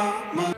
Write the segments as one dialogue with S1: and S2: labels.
S1: I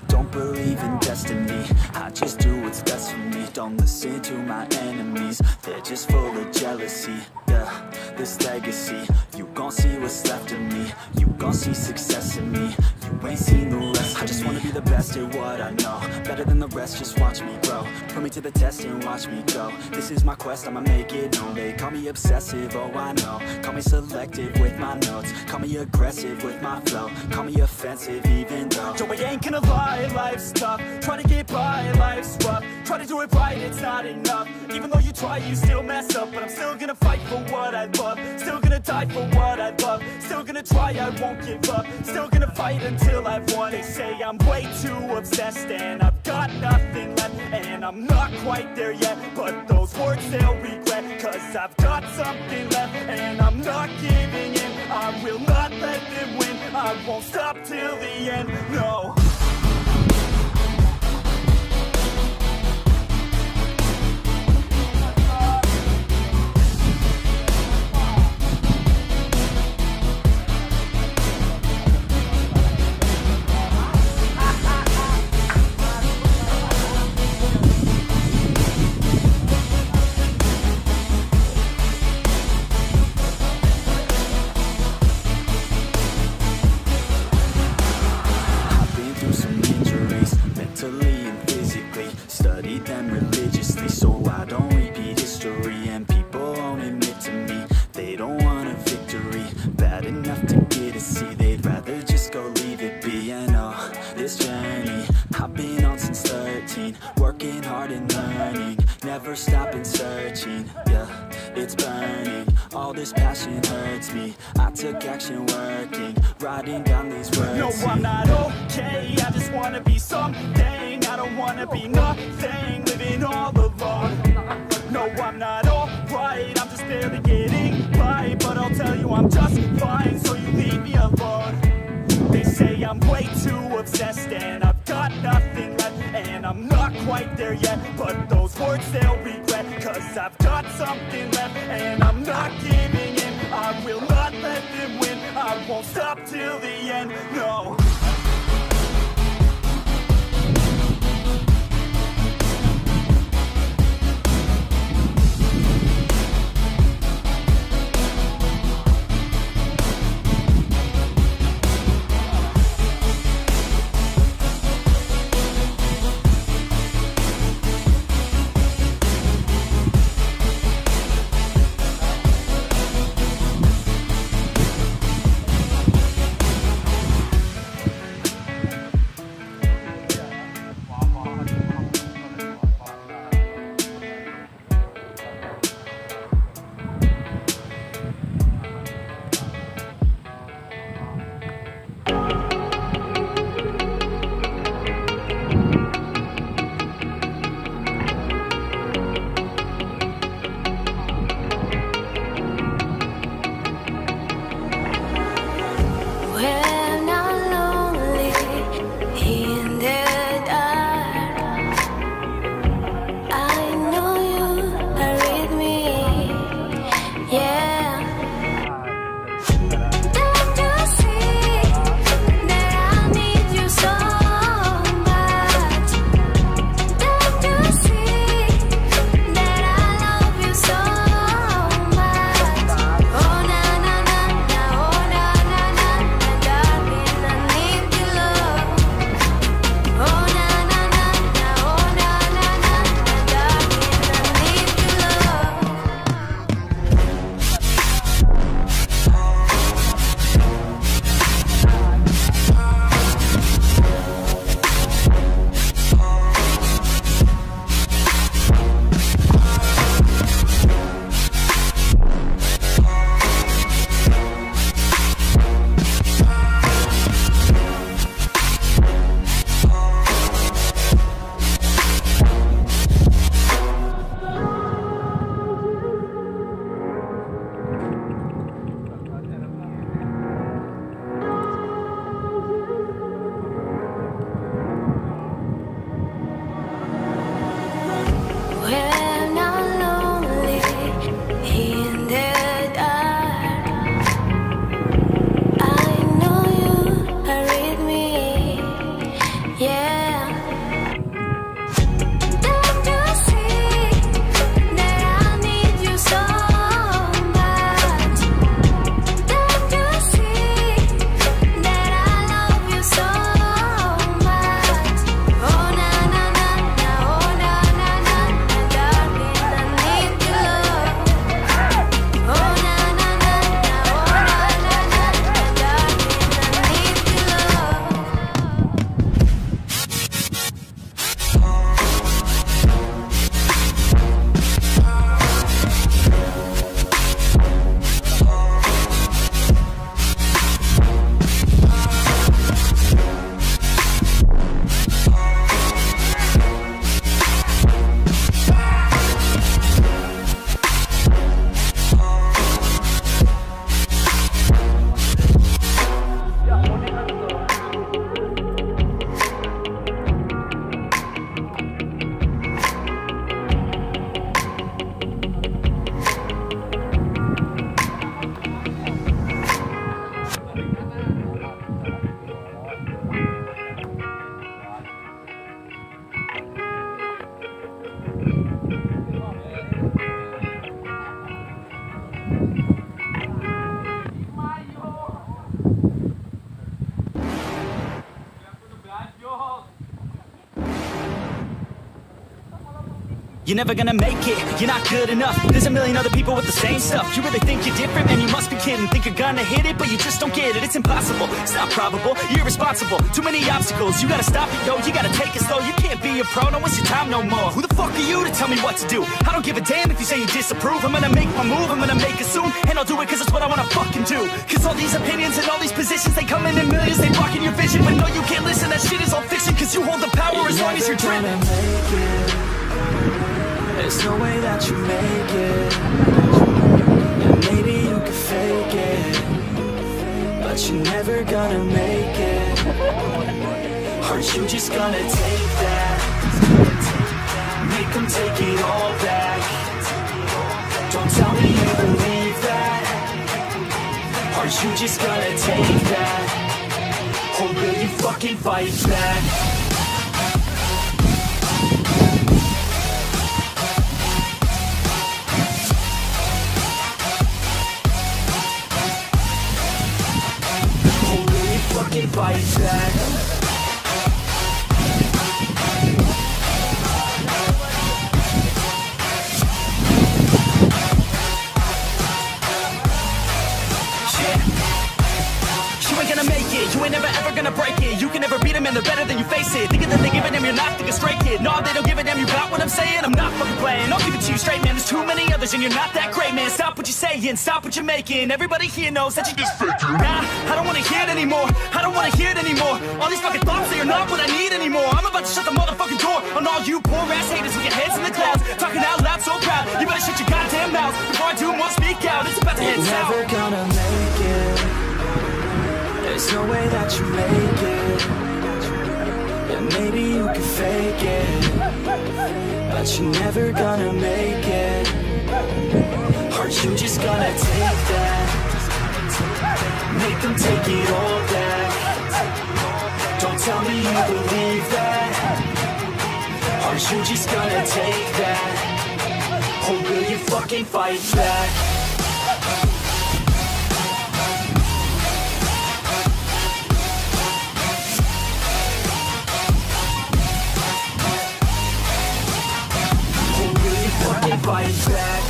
S1: don't believe in destiny, I just do what's best for me. Don't listen to my enemies, they're just full of jealousy. Yeah, this legacy, you gon' see what's left of me. You gon' see success in me, you ain't seen the rest of me. I just wanna be the best at what I know, better than the rest, just watch me grow. Put me to the test and watch me go. This is my quest, I'ma make it known. They call me obsessive, oh I know. Call me selective with my notes, call me aggressive with my flow. Call me offensive even though Joey ain't gonna lie, life's tough. Try to get by, life's rough. Try to do it right, it's not enough. Even though you try, you still mess up. But I'm still gonna fight for what I love. Still gonna die for what I love. Still gonna try, I won't give up. Still gonna fight until I've won. They say I'm way too obsessed and I've got nothing left. And I'm not quite there yet, but those words they'll regret. Cause I've got something left and I'm not giving in. I will not let them win, I won't stop till the end, no. Never stopping searching, yeah, it's burning. All this passion hurts me. I took action working, writing down these words. No, I'm not okay, I just wanna be something. I don't wanna be nothing, living all alone. No, I'm not alright, I'm just barely getting by. But I'll tell you I'm just fine, so you leave me alone. They say I'm way too obsessed and I've got nothing left. And I'm not quite there yet, but those words they'll regret. Cause I've got something left and I'm not giving in. I will not let them win, I won't stop till the end, no.
S2: Yeah. Don't you see that I need you so much? Don't you see that I love you so much? Oh na na na na, oh na na na na, darling, I need your love. Oh na na na na, oh na na na na, darling, I need your love.
S1: You're never gonna make it, you're not good enough. There's a million other people with the same stuff. You really think you're different? Man, you must be kidding. Think you're gonna hit it, but you just don't get it. It's impossible, it's not probable, you're irresponsible. Too many obstacles, you gotta stop it, yo. You gotta take it slow, you can't be a pro. Don't waste your time no more. Who the fuck are you to tell me what to do? I don't give a damn if you say you disapprove. I'm gonna make my move, I'm gonna make it soon. And I'll do it cause it's what I wanna fucking do. Cause all these opinions and all these positions, they come in millions, they blocking your vision. But no, you can't listen, that shit is all fiction. Cause you hold the power as long as you're dreaming.
S3: There's no way that you make it. And maybe you could fake it, but you're never gonna make it. Aren't you just gonna take that? Make them take it all back. Don't tell me you believe that. Aren't you just gonna take that? Or will you fucking fight back? Fight back.
S1: You ain't gonna make it, you ain't never ever gonna break it. You can never beat them and they're better than you face it. Thinking that they give a damn, you're not thinking straight, kid. No, they don't give a damn, you got what I'm saying? I'm not fucking playing, I'll give it to you straight, man. There's too many others and you're not that great, man. Stop what you're saying, stop what you're making. Everybody here knows that you just faking. Nah, I don't wanna hear it anymore, I don't wanna hear it anymore. All these fucking thoughts, they are not what I need anymore. I'm about to shut the motherfucking door on all you poor ass haters with your heads in the clouds. Talking out loud so proud, you better shut your goddamn mouth before I do more speak out. It's about to head south.
S3: You're never gonna make it. There's no way that you make it. And maybe you can fake it, but you're never gonna make it. Aren't you just gonna take that? Make them take it all back. Don't tell me you believe that. Aren't you just gonna take that? Or will you fucking fight back? Fight back.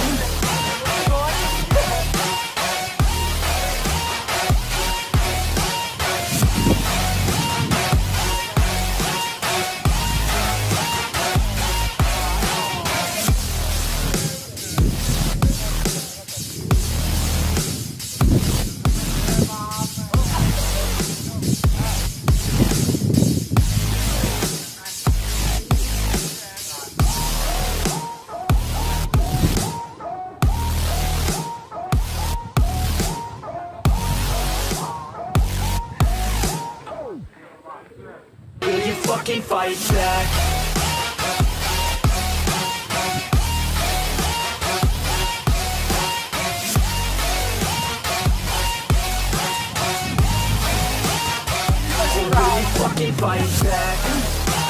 S3: Fucking fight back. Fucking keep fighting back.